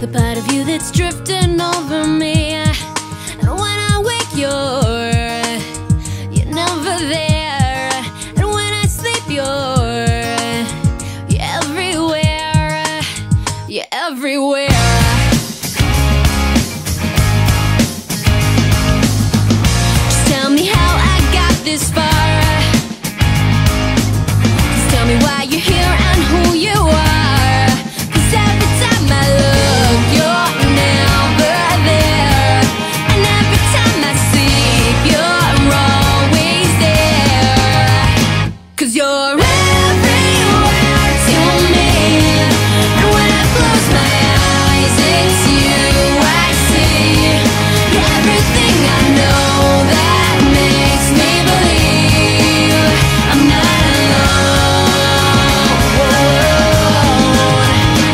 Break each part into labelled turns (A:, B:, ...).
A: the part of you that's drifting over me. And when I wake, you're never there. And when I sleep, you're everywhere. You're everywhere. Just tell me how I got this far. Just tell me why you're here and who you are. 'Cause every time I look, you're never there. And every time I sleep, you're always there. 'Cause you're everywhere to me. And when I close my eyes, it's you I see. You're everything I know that makes me believe I'm not alone.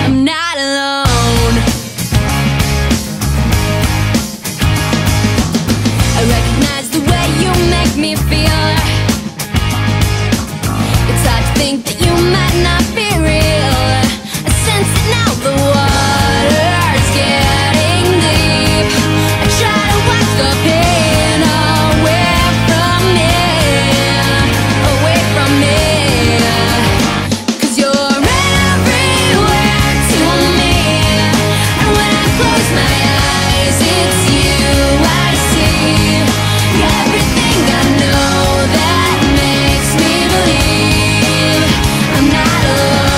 A: I'm not alone. I recognize the way you make me feel. It's hard to think that you might not be real. I sense it now, the water's getting deep. I try to wash the pain away from me, away from me. 'Cause you're everywhere to me. And when I close my eyes, it's you I see. You're everything I know that makes me believe I'm not alone.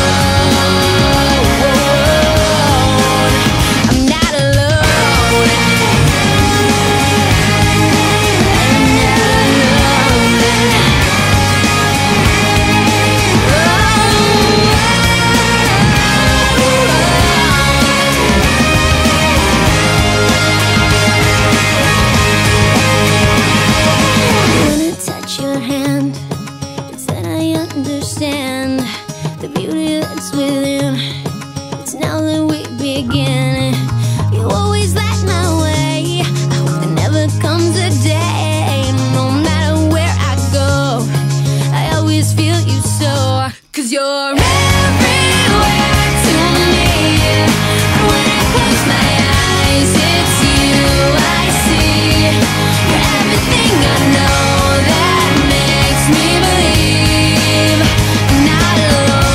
A: I'm not alone. When I touch your hand, it's then I understand the beauty that's within. It's now that we begin. You always light my way. I hope there never comes a day, no matter where I go, I always feel you so. 'Cause you're everywhere to me. And when I close my eyes, it's you I see. You're everything I know that makes me believe I'm not alone.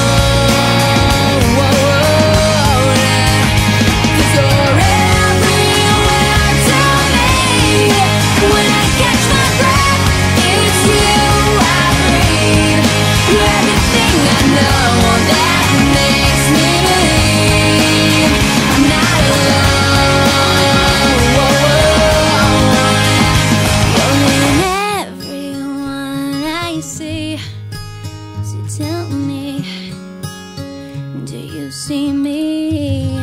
A: 'Cause you're everywhere to me. When I catch my breath, it's you I breathe. You're everything I know that makes me believe I'm not alone. You're in everyone I see. So tell me, do you see me?